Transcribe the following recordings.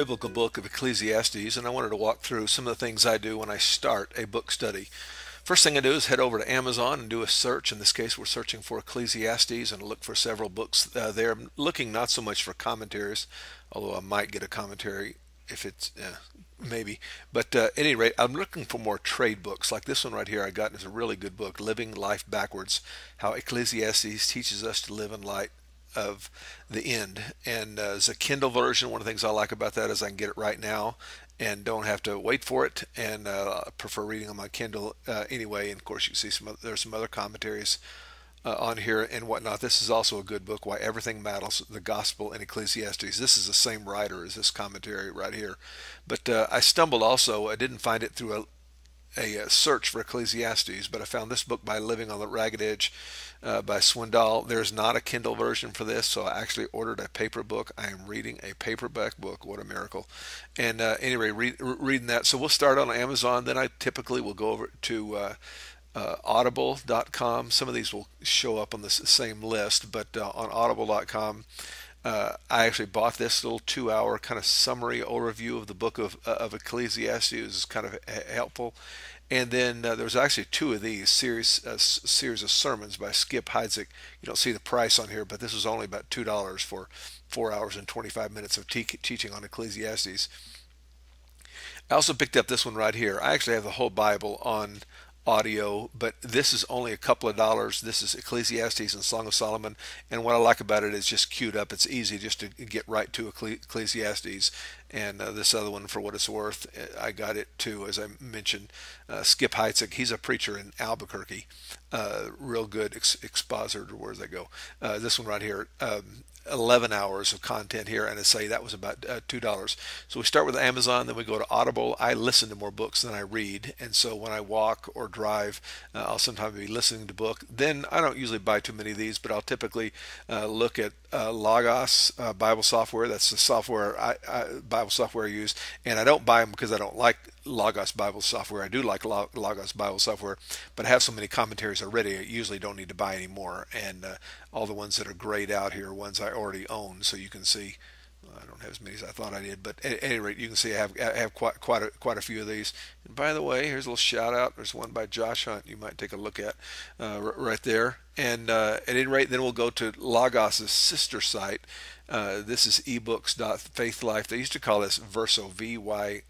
biblical book of Ecclesiastes, and I wanted to walk through some of the things I do when I start a book study. First thing I do is head over to Amazon and do a search. In this case, we're searching for Ecclesiastes and look for several books there. I'm looking not so much for commentaries, although I might get a commentary if it's maybe. But at any rate, I'm looking for more trade books. Like this one right here I got is a really good book, Living Life Backwards, How Ecclesiastes Teaches Us to Live in Light of the End. And as a Kindle version, one of the things I like about that is I can get it right now and don't have to wait for it, and I prefer reading on my Kindle anyway. And of course you can see there's some other commentaries on here and whatnot. This is also a good book, Why Everything Matters, the Gospel in Ecclesiastes. This is the same writer as this commentary right here. But I stumbled also, I didn't find it through a search for Ecclesiastes, but I found this book by Living on the Ragged Edge by Swindoll. There's not a Kindle version for this, so I actually ordered a paper book. I am reading a paperback book. What a miracle. And anyway, reading that. So we'll start on Amazon. Then I typically will go over to audible.com. Some of these will show up on the same list, but on audible.com, I actually bought this little 2-hour kind of summary overview of the book of Ecclesiastes. It was kind of helpful. And then there's actually two of these series of sermons by Skip Heitzig. You don't see the price on here, but this was only about $2 for 4 hours and 25 minutes of teaching on Ecclesiastes. I also picked up this one right here. I actually have the whole Bible on audio, but this is only a couple of dollars. This is Ecclesiastes and Song of Solomon, and what I like about it is just queued up. It's easy just to get right to Ecclesiastes. And this other one, for what it's worth, I got it too, as I mentioned. Skip Heitzig, he's a preacher in Albuquerque, real good expositor. Where does that go? This one right here, 11 hours of content here, and I say that was about $2. So we start with Amazon, then we go to Audible. I listen to more books than I read, and so when I walk or drive, I'll sometimes be listening to book. Then I don't usually buy too many of these, but I'll typically look at Logos Bible software. That's the Bible software I use, and I don't buy them because I don't like Logos Bible software. I do like Logos Bible software, but I have so many commentaries already, I usually don't need to buy any more. And all the ones that are grayed out here are ones I already own, so you can see. I don't have as many as I thought I did, but at any rate, you can see I have quite a few of these. And by the way, here's a little shout out. There's one by Josh Hunt you might take a look at right there. And at any rate, then we'll go to Logos's sister site. This is ebooks.faithlife. They used to call this Verso, VYRSO,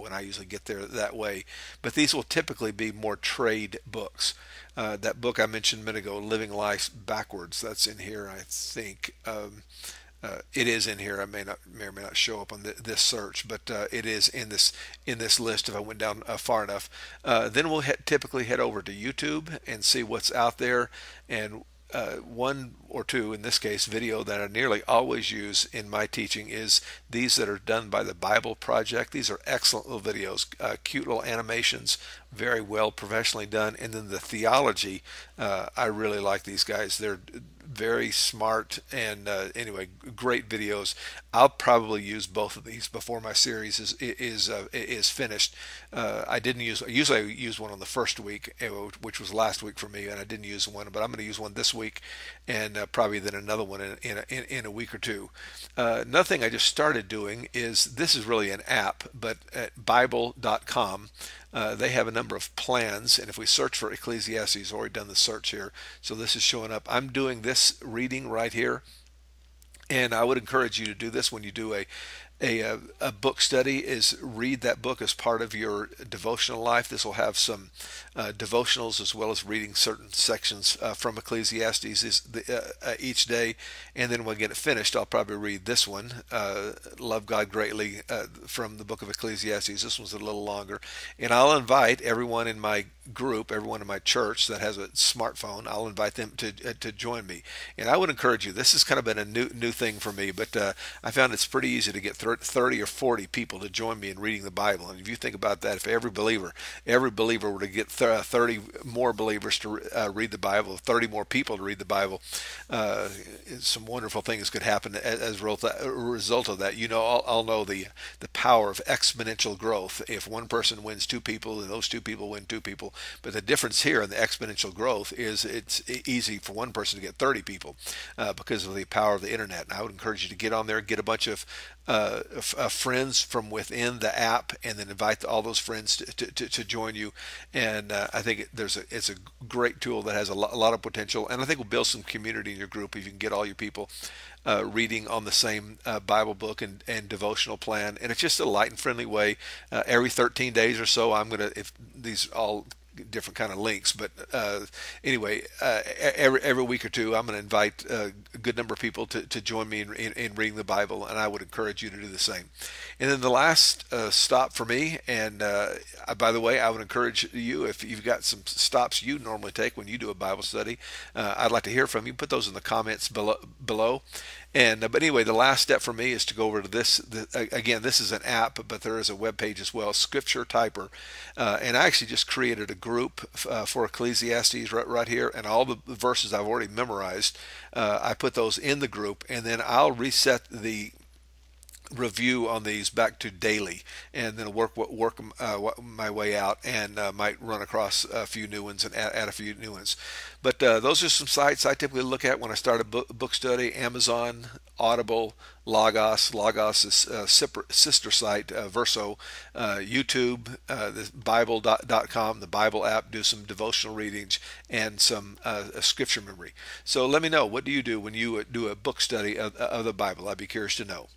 and I usually get there that way. But these will typically be more trade books. That book I mentioned a minute ago, Living Life Backwards, that's in here, I think. It is in here. I may or may not show up on this search, but it is in this list if I went down far enough. Then we'll typically head over to YouTube and see what's out there, and one or two, in this case, video that I nearly always use in my teaching is these that are done by the Bible Project. These are excellent little videos, cute little animations, very well professionally done. And then the theology, I really like these guys. They're very smart, and anyway, great videos. I'll probably use both of these before my series is finished. I didn't use. Usually, I use one on the first week, which was last week for me, and I didn't use one. But I'm going to use one this week, and probably then another one in a week or two. Another thing I just started doing is, this is really an app, but at Bible.com. They have a number of plans, and if we search for Ecclesiastes, already done the search here, so this is showing up. I'm doing this reading right here, and I would encourage you to do this when you do a book study, is read that book as part of your devotional life. This will have some devotionals as well as reading certain sections from Ecclesiastes each day. And then when I get it finished, I'll probably read this one, Love God Greatly, from the book of Ecclesiastes. This one's a little longer. And I'll invite everyone in my group, everyone in my church that has a smartphone, I'll invite them to join me. And I would encourage you, this has kind of been a new thing for me, but I found it's pretty easy to get 30 or 40 people to join me in reading the Bible. And if you think about that, if every believer were to get 30 more believers to read the Bible, 30 more people to read the Bible, some wonderful things could happen as a result of that. You know, I'll know the power of exponential growth. If one person wins 2 people and those 2 people win 2 people, people. But the difference here in the exponential growth is it's easy for one person to get 30 people because of the power of the internet. And I would encourage you to get on there, get a bunch of friends from within the app, and then invite all those friends to join you. And I think it's a great tool that has a lot of potential, and I think will build some community in your group if you can get all your people reading on the same Bible book and devotional plan. And it's just a light and friendly way. Every 13 days or so, I'm gonna, if these all different kind of links, but anyway, every week or two, I'm going to invite a good number of people to join me in reading the Bible, and I would encourage you to do the same. And then the last stop for me, and by the way, I would encourage you, if you've got some stops you normally take when you do a Bible study, I'd like to hear from you. Put those in the comments below. And but anyway, the last step for me is to go over to this. Again, this is an app, but there is a web page as well, Scripture Typer. And I actually just created a group for Ecclesiastes right here, and all the verses I've already memorized, I put those in the group, and then I'll reset the review on these back to daily, and then work my way out, and might run across a few new ones and add a few new ones. But those are some sites I typically look at when I start a book study: Amazon, Audible, Logos. Logos is sister site, Verso, YouTube, the Bible.com, the Bible app. Do some devotional readings and some scripture memory. So let me know, what do you do when you do a book study of the Bible? I'd be curious to know.